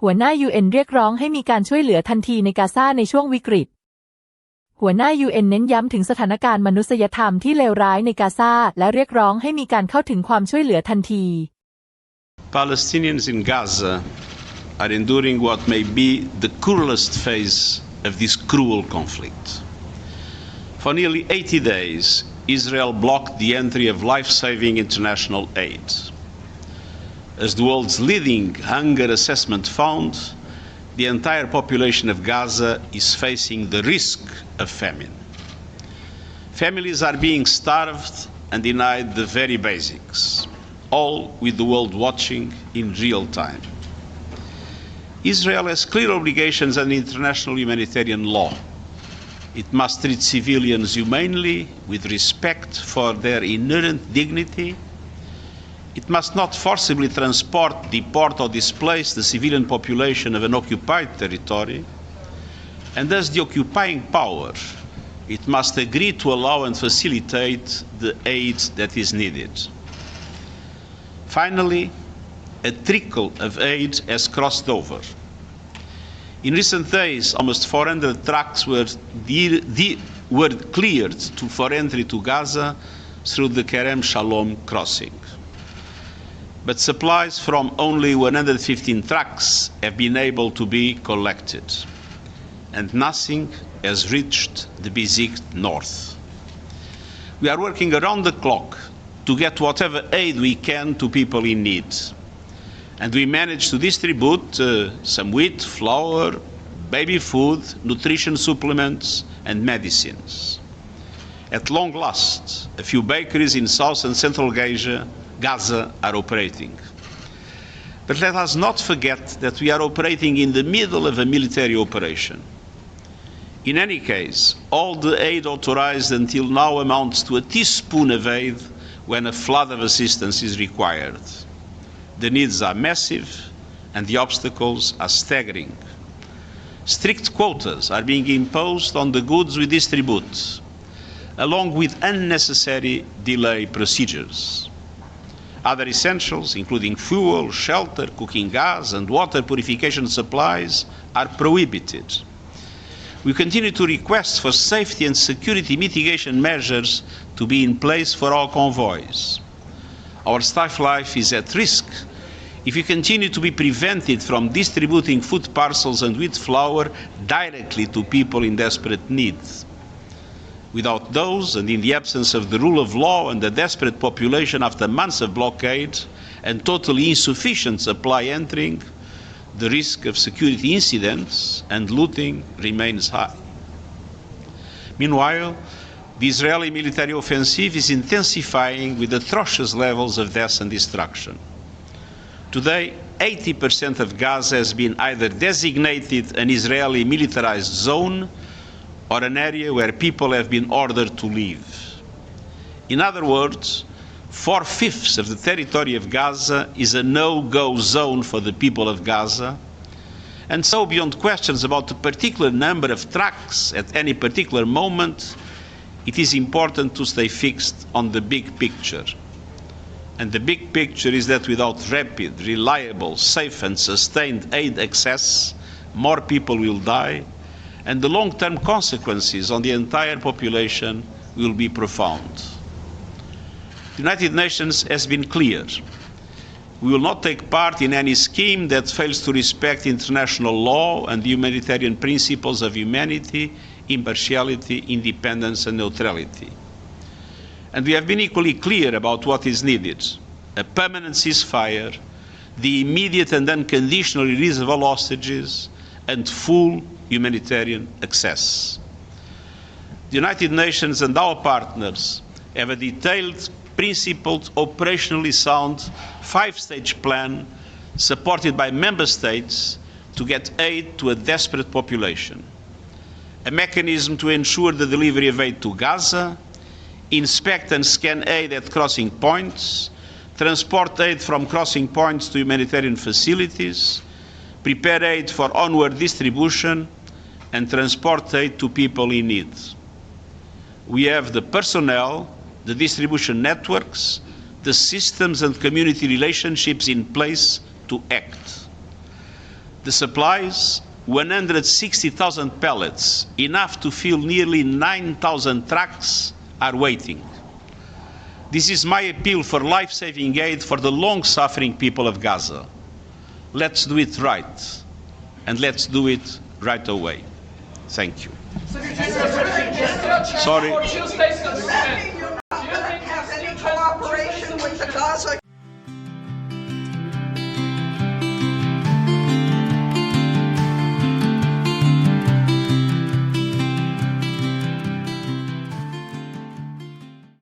หัวหน้า UN เรียกร้องให้มีการช่วยเหลือทันทีในกาซาในช่วงวิกฤตหัวหน้า UN เน้นย้ำถึงสถานการณ์มนุษยธรรมที่เลวร้ายในกาซาและเรียกร้องให้มีการเข้าถึงความช่วยเหลือทันที Palestinians in Gaza are enduring what may be the cruelest phase of this cruel conflict. For nearly 80 days, Israel blocked the entry of life-saving international aid. As the world's leading hunger assessment found, the entire population of Gaza is facing the risk of famine. Families are being starved and denied the very basics, all with the world watching in real time. Israel has clear obligations under international humanitarian law. It must treat civilians humanely, with respect for their inherent dignity. It must not forcibly transport, deport or displace the civilian population of an occupied territory. And as the occupying power, it must agree to allow and facilitate the aid that is needed. Finally, a trickle of aid has crossed over. In recent days, almost 400 trucks were cleared for entry to Gaza through the Kerem Shalom crossing. But supplies from only 115 trucks have been able to be collected, and nothing has reached the besieged north. We are working around the clock to get whatever aid we can to people in need. And we managed to distribute some wheat, flour, baby food, nutrition supplements, and medicines. At long last, a few bakeries in South and Central Gaza are operating. But let us not forget that we are operating in the middle of a military operation. In any case, all the aid authorized until now amounts to a teaspoon of aid when a flood of assistance is required. The needs are massive and the obstacles are staggering. Strict quotas are being imposed on the goods we distribute, along with unnecessary delay procedures. Other essentials, including fuel, shelter, cooking gas, and water purification supplies, are prohibited. We continue to request for safety and security mitigation measures to be in place for our convoys. Our staff life is at risk if we continue to be prevented from distributing food parcels and wheat flour directly to people in desperate need. Without those, and in the absence of the rule of law and the desperate population after months of blockade and totally insufficient supply entering, the risk of security incidents and looting remains high. Meanwhile, the Israeli military offensive is intensifying with atrocious levels of death and destruction. Today, 80% of Gaza has been either designated an Israeli militarized zone or an area where people have been ordered to live. In other words, 4/5 of the territory of Gaza is a no-go zone for the people of Gaza. And so, beyond questions about the particular number of trucks at any particular moment, it is important to stay fixed on the big picture. And the big picture is that without rapid, reliable, safe and sustained aid access, more people will die, and the long-term consequences on the entire population will be profound. The United Nations has been clear. We will not take part in any scheme that fails to respect international law and the humanitarian principles of humanity, impartiality, independence and neutrality. And we have been equally clear about what is needed: a permanent ceasefire, the immediate and unconditional release of all hostages, and full humanitarian access. The United Nations and our partners have a detailed, principled, operationally sound 5-stage plan supported by member states to get aid to a desperate population. A mechanism to ensure the delivery of aid to Gaza, inspect and scan aid at crossing points, transport aid from crossing points to humanitarian facilities, prepare aid for onward distribution, and transport aid to people in need. We have the personnel, the distribution networks, the systems and community relationships in place to act. The supplies, 160,000 pallets, enough to fill nearly 9,000 trucks, are waiting. This is my appeal for life-saving aid for the long-suffering people of Gaza. Let's do it right, and let's do it right away. Thank you. Sorry.